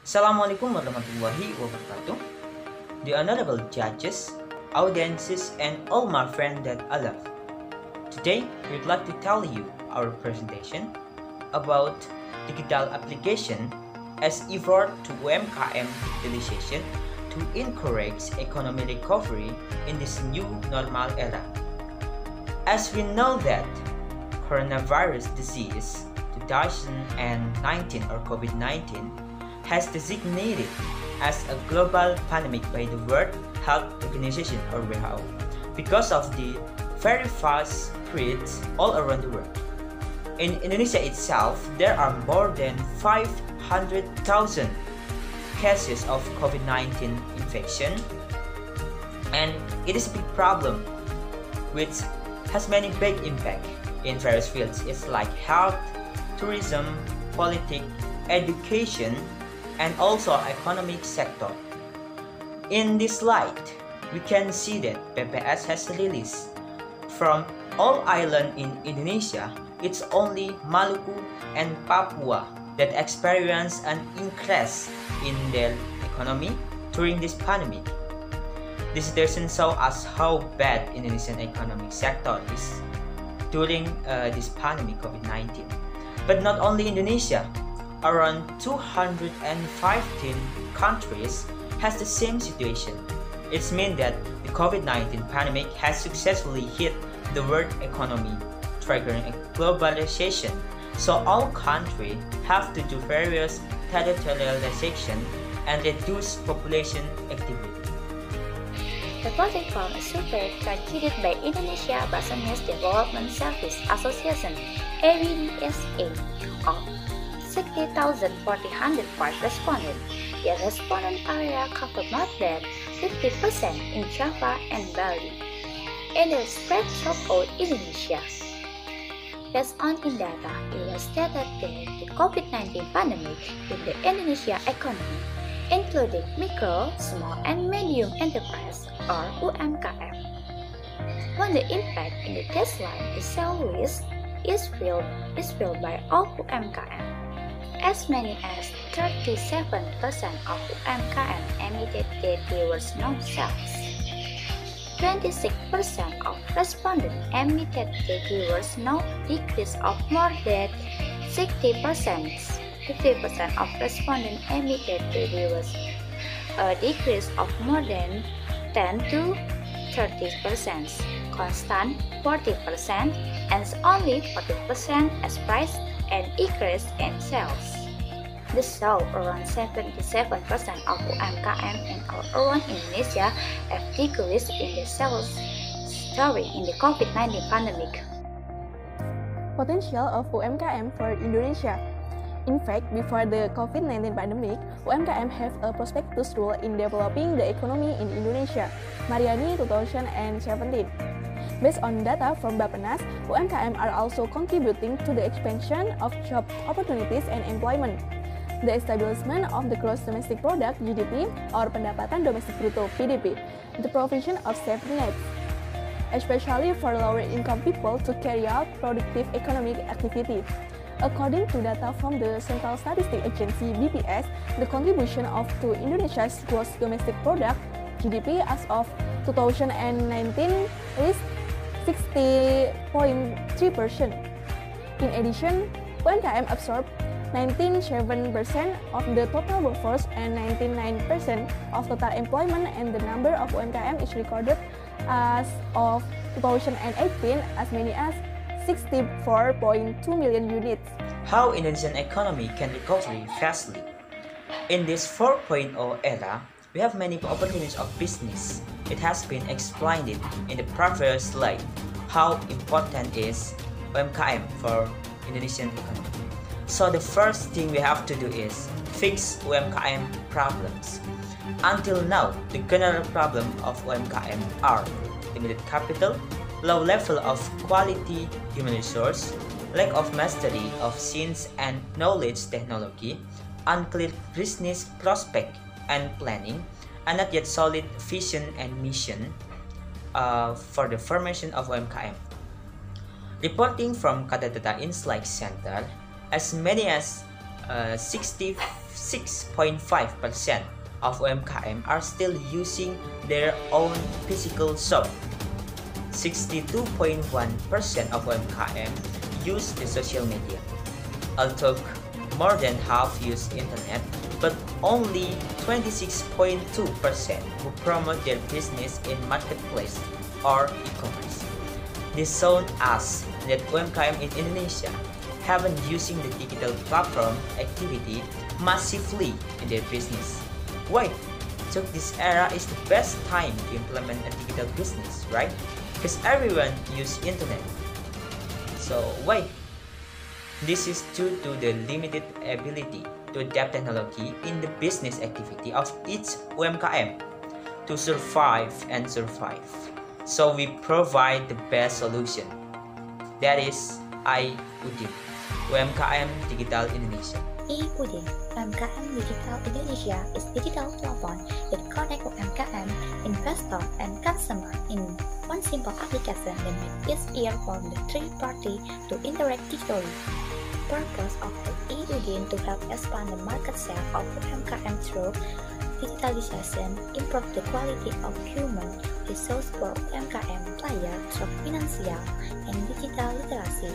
Assalamualaikum warahmatullahi wabarakatuh. The honorable judges, audiences, and all my friends that I love. Today, we'd like to tell you our presentation about digital application as effort to UMKM digitalization to encourage economic recovery in this new normal era. As we know that coronavirus disease 2019 or COVID-19 has designated as a global pandemic by the World Health Organization or WHO because of the very fast spread all around the world. In Indonesia itself, there are more than 500,000 cases of COVID-19 infection, and it is a big problem which has many big impact in various fields. It's like health, tourism, politics, education, and also economic sector. In this light, we can see that BPS has released from all islands in Indonesia, it's only Maluku and Papua that experience an increase in their economy during this pandemic. This doesn't show us how bad Indonesian economic sector is during this pandemic COVID-19. But not only Indonesia, around 215 countries has the same situation. It means that the COVID-19 pandemic has successfully hit the world economy, triggering a globalization. So all countries have to do various territorialization and reduce population activity. Reporting from a survey conducted by Indonesia Business Development Service Association (ABDSA) of 60,404 respondents, the respondent area covered more than 50% in Java and Bali, and the spread throughout Indonesia. Based on in data, it was stated that the COVID-19 pandemic in the Indonesia economy, including micro, small, and medium enterprise or UMKM. When the impact in the baseline is sales is felt by all UMKM. As many as 37% of UMKM admitted that there was no sales. 26% of respondents admitted that there was no decrease of more than 60%. 50% of respondents admitted that there was a decrease of more than 10 to 30%, constant 40%, and only 40% expressed an increase in sales. This shows around 77% of UMKM in around Indonesia have decreased in the sales during the COVID-19 pandemic. Potential of UMKM for Indonesia. In fact, before the COVID-19 pandemic, UMKM have a prosperous role in developing the economy in Indonesia. Mariani 2017. Based on data from Bappenas, UMKM are also contributing to the expansion of job opportunities and employment, the establishment of the gross domestic product (GDP) or pendapatan domestik bruto (PDB), the provision of safety nets, especially for lower income people to carry out productive economic activity. According to data from the Central Statistic Agency (BPS), the contribution to Indonesia's gross domestic product (GDP) as of 2019 is 60.3%. In addition, UMKM absorbed 97% of the total workforce and 99% of total employment, and the number of UMKM is recorded as of 2018 as many as 64.2 million units. How Indonesian economy can recover fastly? In this 4.0 era, we have many opportunities of business. It has been explained in the previous slide how important is UMKM for Indonesian economy. So the first thing we have to do is fix UMKM problems. Until now, the general problem of UMKM are limited capital, low level of quality human resource, lack of mastery of science and knowledge technology, unclear business prospect and planning, and not yet solid vision and mission for the formation of UMKM. Reporting from Kata Data Insight Center, as many as 65% 56.5% of UMKM are still using their own physical shop. 62.1% of UMKM use the social media. Although more than half use internet, but only 26.2% who promote their business in marketplace or e-commerce. This shows us that UMKM in Indonesia have been using the digital platform activity massively in their business. Why? So this era is the best time to implement a digital business, right? Because everyone use internet. So why? This is due to the limited ability to adapt technology in the business activity of each UMKM to survive and survive. So we provide the best solution. That is iUdin, UMKM Digital Indonesia. iUdin, UMKM Digital Indonesia is digital platform that connect UMKM, investor, and consumer in one simple application that makes it easier for the third party to interact digitally. The purpose of the iUdin to help expand the market share of UMKM through digitalization, improve the quality of human resource for UMKM players through financial and digital literacy,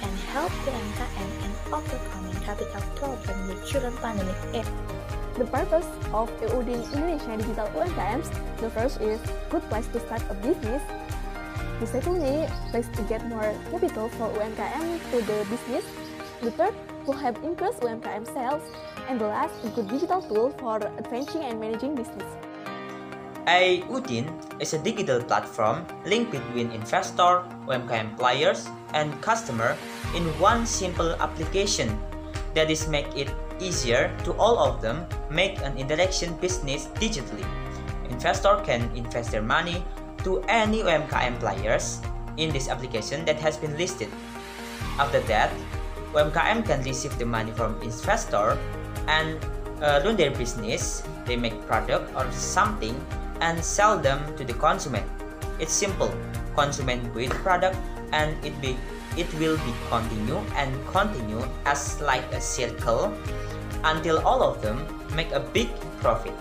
and help UMKM in overcoming capital problems with current pandemic era. The purpose of iUdin Indonesia Digital UMKMs, the first is good place to start a business. The secondly, place to get more capital for UMKM to the business. The third, to help increase UMKM sales. And the last, a good digital tool for advancing and managing business. iUdin is a digital platform linked between investor, UMKM players, and customer in one simple application that is make it easier to all of them make an interaction business digitally. Investor can invest their money to any UMKM players in this application that has been listed. After that, UMKM can receive the money from investor and run their business. They make product or something and sell them to the consumer. It's simple. Consumer buy the product and it will be continue as like a circle until all of them make a big profit.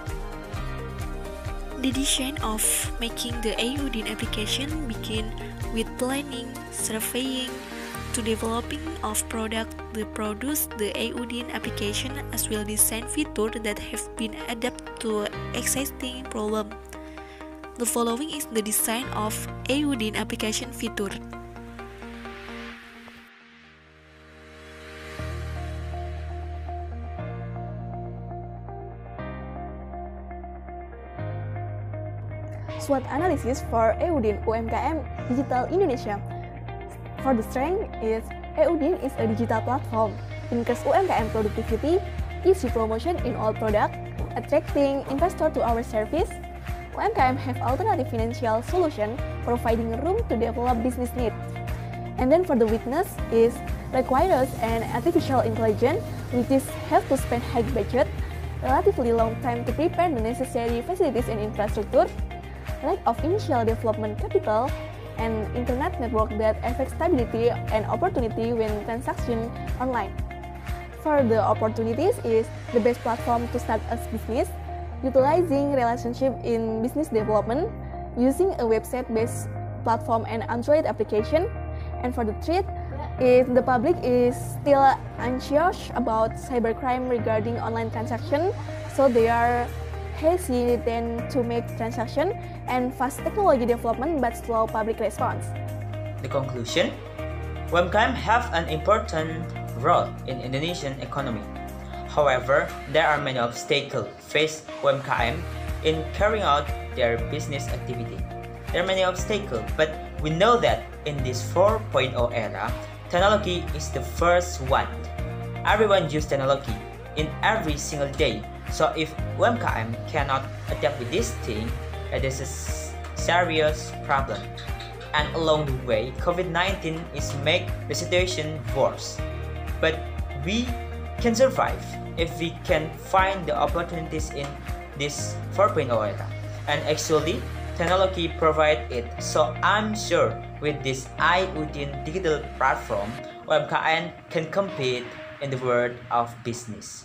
The design of making the iUdin application begin with planning, surveying, to developing of product to produce the iUdin application as well design features that have been adapted to existing problem. The following is the design of iUdin application feature. SWOT analysis for iUdin UMKM Digital Indonesia. For the strength is iUdin is a digital platform, increase UMKM productivity, easy promotion in all product, attracting investor to our service. UMKM have alternative financial solution, providing room to develop business needs. And then for the weakness is requires an artificial intelligence, which is have to spend high budget, relatively long time to prepare the necessary facilities and infrastructure, lack of initial development capital, and internet network that affects stability and opportunity when transaction online. For the opportunities is the best platform to start a business, utilizing relationship in business development, using a website-based platform and Android application. And for the threat, if the public is still anxious about cybercrime regarding online transaction, so they are hesitant to make transaction and fast technology development but slow public response. The conclusion, UMKM have an important role in Indonesian economy. However, there are many obstacles faced UMKM in carrying out their business activity. There are many obstacles, but we know that in this 4.0 era, technology is the first one. Everyone uses technology in every single day. So if UMKM cannot adapt with this thing, it is a serious problem. And along the way, COVID-19 is make the situation worse. But we can survive if we can find the opportunities in this 4.0 era. And actually, technology provide it. So I'm sure with this iUdin digital platform, UMKM can compete in the world of business.